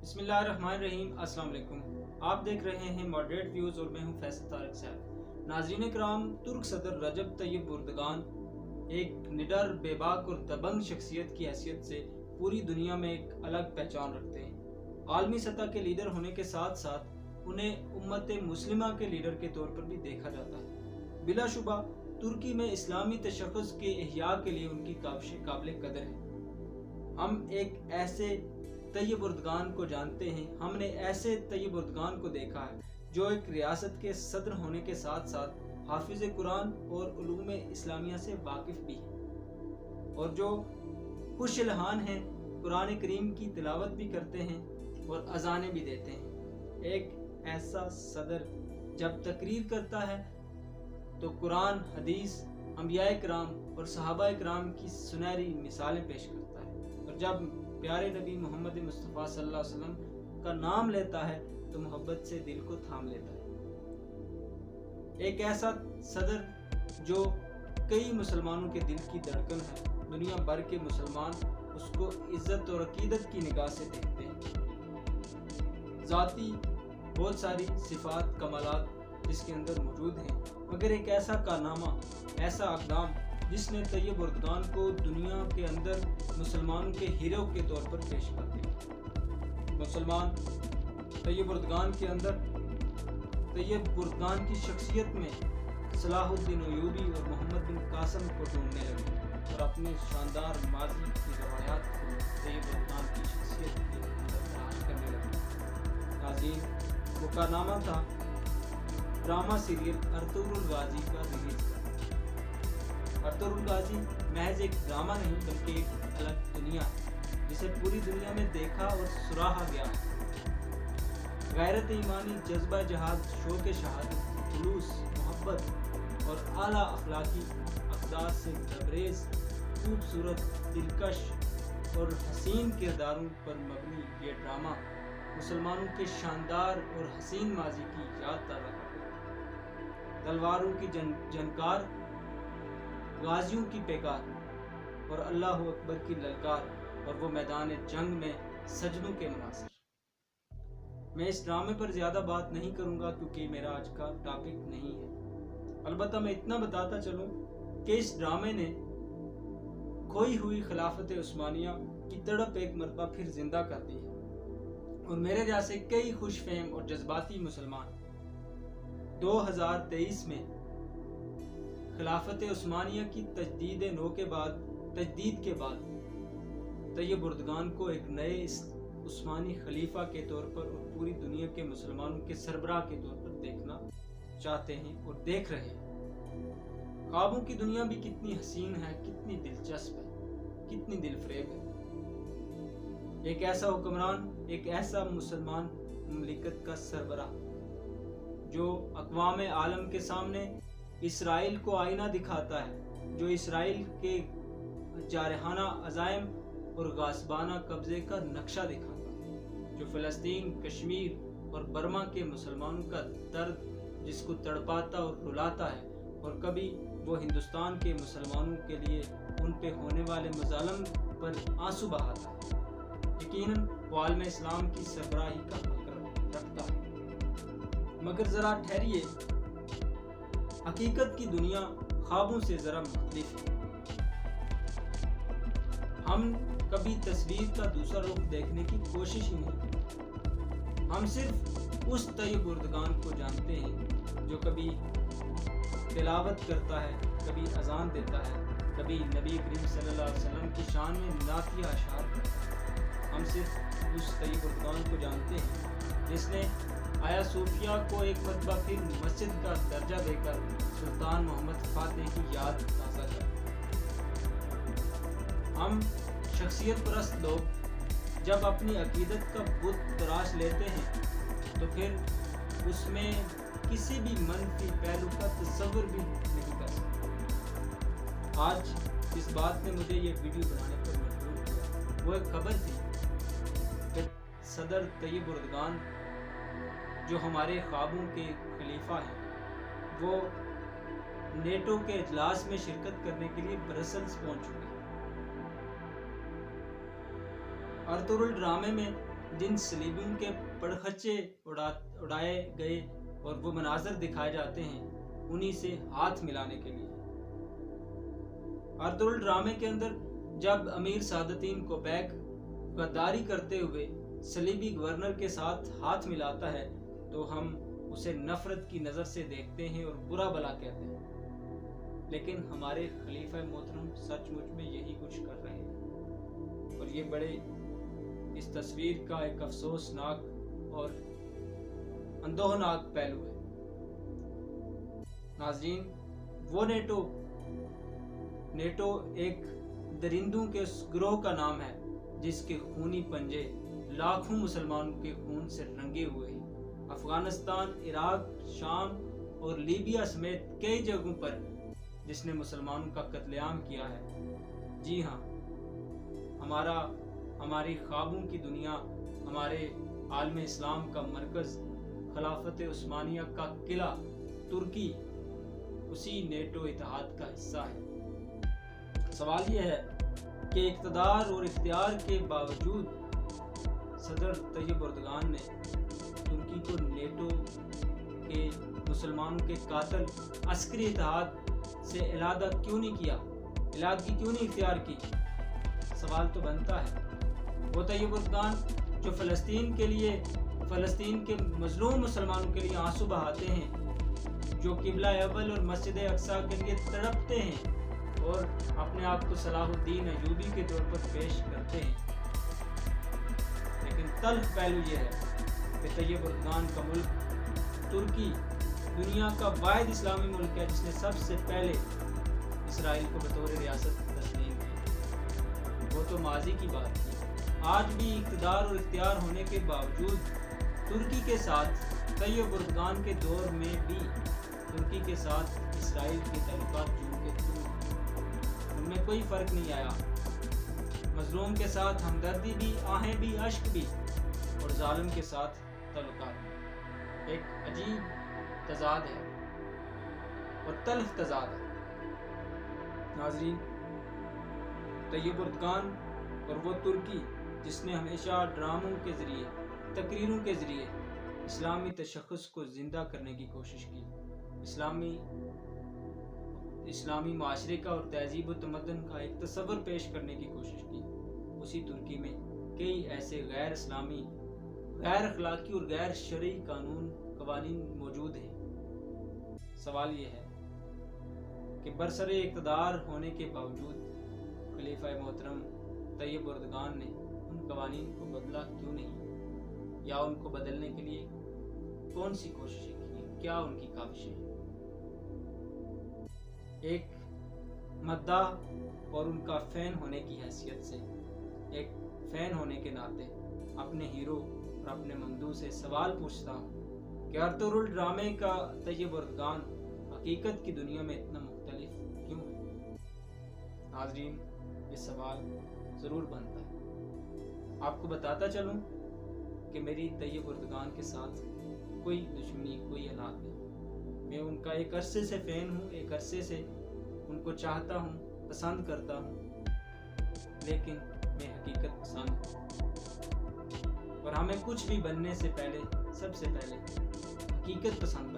बिस्मिल्लाहिर्रहमानिर्रहीम। अस्सलाम वालेकुम। आप देख रहे हैं मॉडरेट व्यूज़ और मैं हूं फैसल तारिक साहब। नाज़रीन कराम, तुर्क सदर रजब तय्यब एर्दोगान एक निडर, बेबाक और दबंग शख्सियत की हैसियत से पूरी दुनिया में एक अलग पहचान रखते हैं। आलमी सतह के लीडर होने के साथ साथ उन्हें उम्मत मुस्लिमा के लीडर के तौर पर भी देखा जाता है। बिलाशुबा तुर्की में इस्लामी तशख़्ख़ुस के इह्या के लिए उनकी काविशें काबिल कदर हैं। हम एक ऐसे तय्यब एर्दोगान को जानते हैं, हमने ऐसे तय्यब एर्दोगान को देखा है जो एक रियासत के सदर होने के साथ साथ हाफिज कुरान और उलूम इस्लामिया से वाकिफ भी हैं और जो खुश इल्हान हैं, कुरान करीम की तिलावत भी करते हैं और अजानें भी देते हैं। एक ऐसा सदर जब तकरीर करता है तो कुरान, हदीस, अंबियाए किराम और सहाबा किराम की सुनहरी मिसालें पेश करता है और जब प्यारे नबी मोहम्मद मुस्तफ़ा सल्लल्लाहु अलैहि वसल्लम का नाम लेता है तो मोहब्बत से दिल को थाम लेता है। एक ऐसा सदर जो कई मुसलमानों के दिल की धड़कन है। दुनिया भर के मुसलमान उसको इज्जत और अकीदत की निगाह से देखते हैं। ज़ाती बहुत सारी सिफात, कमालात जिसके अंदर मौजूद हैं, मगर एक ऐसा कारनामा, ऐसा अक़दाम जिसने तय्यब एर्दोगान को दुनिया के अंदर मुसलमानों के हीरो के तौर पर पेश कर दिया। मुसलमान तय्यब एर्दोगान के अंदर, तय्यब एर्दोगान की शख्सियत में सलाहुद्दीन अय्यूबी और मोहम्मद बिन कासिम को ढूंढने लगे और अपने शानदार माजी की रवायात को तय्यब एर्दोगान की शख्सियत के अंदर तलाश करने लगे। नाज़रीन, वो कारनामा था ड्रामा सीरियल अर्तुगरुल गाजी का रिलीज करना। अर्तुगरुल गाजी महज एक ड्रामा नहीं बल्कि एक अलग दुनिया है जिसे पूरी दुनिया में देखा और सराहा गया। गैरत ईमानी, जज्बा जहाद, शौक़ शहादत, जुलूस, मोहब्बत और आला अखलाकी अक़दार से लबरेज, खूबसूरत, दिलकश और हसीन किरदारों पर मबनी ये ड्रामा मुसलमानों के शानदार और हसीन माजी की याद ताज़ा करता है। तलवारों की जनकार, गाजियों की पैकार और अल्लाह अकबर की ललकार और वो मैदान जंग में सजनों के मनासिर। मैं इस ड्रामे पर ज़्यादा बात नहीं करूँगा क्योंकि मेरा आज का टॉपिक नहीं है। अलबत्ता मैं इतना बताता चलूँ कि इस ड्रामे ने खोई हुई खिलाफत उस्मानिया की तड़प एक मरतबा फिर जिंदा कर दी है और मेरे जैसे कई खुश फहम और जज्बाती मुसलमान 2023 में खिलाफत उस्मानिया की तजदीद के बाद तय्यब एर्दोगान को एक नए उस्मानी खलीफा के तौर पर और पूरी दुनिया के मुसलमानों के सरबराह के तौर पर देखना चाहते हैं और देख रहे हैं। ख्वाबों की दुनिया भी कितनी हसीन है, कितनी दिलचस्प है, कितनी दिलफरेब है। एक ऐसा हुक्मरान, एक ऐसा मुसलमान ममलिकत का सरबराह जो अक़वाम आलम के सामने इसराइल को आईना दिखाता है, जो इसराइल के जारहाना अज़ाइम और गासबाना कब्ज़े का नक्शा दिखाता है, जो फ़लस्तीन, कश्मीर और बर्मा के मुसलमानों का दर्द जिसको तड़पाता और रुलाता है और कभी वो हिंदुस्तान के मुसलमानों के लिए उन पे होने वाले मज़ालम पर आंसू बहाता है। यकीनन वो आलम इस्लाम की सरबराही का हक़ रखता है, मगर ज़रा ठहरिए, हकीकत की दुनिया ख्वाबों से ज़रा मुख्तलिफ है। हम कभी तस्वीर का दूसरा रुख देखने की कोशिश ही नहीं करते। हम सिर्फ उस तय्यब एर्दोगान को जानते हैं जो कभी तिलावत करता है, कभी अजान देता है, कभी नबी करीम सल्लल्लाहु अलैहि वसल्लम की शान में नातिया अशार करता है। हम सिर्फ उस तय्यब एर्दोगान को जानते हैं जिसने आया सूफिया को एक मरतबा फिर मस्जिद का दर्जा देकर सुल्तान मोहम्मद फातेह की याद ताज़ा कर। हम शख्सियत परस्त लोग जब अपनी अकीदत का बुत तराश लेते हैं तो फिर उसमें किसी भी मनफी पहलू का तस्वुर भी नहीं कर सकते। आज जिस बात ने मुझे ये वीडियो बनाने पर मजबूर किया वो एक खबर थी कि सदर तय्यब एर्दोगान जो हमारे ख्वाबों के खलीफा हैं, वो नेटो के इजलास में शिरकत करने के लिए ब्रसल्स पहुंच चुके हैं। अर्तुगरुल ड्रामे में جن سلیبیوں کے پڑخچے اڑائے گئے اور وہ مناظر دکھائے جاتے ہیں انہی سے ہاتھ ملانے کے لیے۔ ارطغرل ڈرامے کے اندر جب امیر سعادتین کو بیگ غداری کرتے ہوئے صلیبی گورنر کے ساتھ ہاتھ ملاتا ہے تو ہم اسے نفرت کی نظر سے دیکھتے ہیں اور برا بلا کہتے ہیں، لیکن ہمارے خلیفہ محترم سچ مچ میں یہی کچھ کر رہے ہیں، اور یہ بڑے اس تصویر کا ایک افسوسناک اور اندوہناک پہلو ہے۔ ناظرین، وہ نیٹو ایک درندوں کے گروہ کا نام ہے جس کے خونی پنجے لاکھوں مسلمانوں کے خون سے رنگے ہوئے ہیں۔ افغانستان، عراق، شام اور لیبیا سمیت کئی جگہوں پر جس نے مسلمانوں کا قتل عام کیا ہے۔ جی ہاں، ہماری خوابوں کی دنیا، ہمارے عالم اسلام کا مرکز، خلافت عثمانیہ کا قلعہ ترکی اسی نیٹو اتحاد کا حصہ ہے۔ سوال یہ ہے کہ اقتدار اور اختیار کے باوجود صدر طیب اردگان نے ترکی کو نیٹو کے مسلمانوں کے قاتل عسکری اتحاد سے علیحدگی کیوں نہیں اختیار کی؟ سوال تو بنتا ہے۔ وہ طیب اردگان جو فلسطین کے مظلوم مسلمانوں کے لیے آنسو بہاتے ہیں، جو قبلہ اول اور مسجد اقصیٰ کے لیے تڑپتے ہیں اور اپنے آپ کو صلاح الدین ایوبی کے طور پر پیش کرتے ہیں، لیکن تلخ پہلو یہ ہے کہ طیب اردگان کا ملک ترکی دنیا کا واحد اسلامی ملک ہے جس نے سب سے پہلے اسرائیل کو بطور ریاست تسلیم کی۔ وہ تو ماضی کی بات تھی۔ آج بھی اقتدار اور اختیار ہونے کے باوجود ترکی کے ساتھ طیب اردگان کے دور میں بھی ترکی کے ساتھ اسرائیل کے تعلقات ان میں کوئی فرق نہیں آیا۔ مظلوم کے ساتھ ہمدردی بھی، آہیں بھی، اشک بھی، اور ظالم کے ساتھ تعلقات بھی۔ ایک عجیب تضاد ہے اور تلخ تضاد ہے۔ ناظرین، طیب اردگان اور وہ ترکی جس نے ہمیشہ ڈراموں کے ذریعے، تقریروں کے ذریعے اسلامی تشخص کو زندہ کرنے کی کوشش کی، اسلامی معاشرے کا اور تہذیب و تمدن کا ایک تصور پیش کرنے کی کوشش کی، اسی ترکی میں کئی ایسے غیر اسلامی، غیر اخلاقی اور غیر شرعی قوانین موجود ہیں۔ سوال یہ ہے کہ برسر اقتدار ہونے کے باوجود خلیفہ محترم طیب اردگان نے ان قوانین کو بدلا کیوں نہیں، یا ان کو بدلنے کے لیے کون سی کوششیں کی، کیا ان کی کاوشیں ہیں؟ ایک مداح اور ان کا فین ہونے کی حیثیت سے، ایک فین ہونے کے ناطے اپنے ہیرو اور اپنے ممدوح سے سوال پوچھتا ہوں کہ ارطغرل ڈرامے کا طیب اردگان حقیقت کی دنیا میں اتنا مختلف کیوں ہے؟ ناظرین، یہ سوال ضرور بنتا ہے۔ آپ کو بتاتا چلوں کہ میری طیب اردگان کے ساتھ کوئی دشمنی، کوئی عناد نہیں۔ میں ان کا ایک عرصے سے فین ہوں، ایک عرصے سے ان کو چاہتا ہوں، پسند کرتا ہوں، لیکن میں حقیقت پسند ہوں، اور ہمیں کچھ بھی بننے سے پہلے سب سے پہلے حقیقت پسند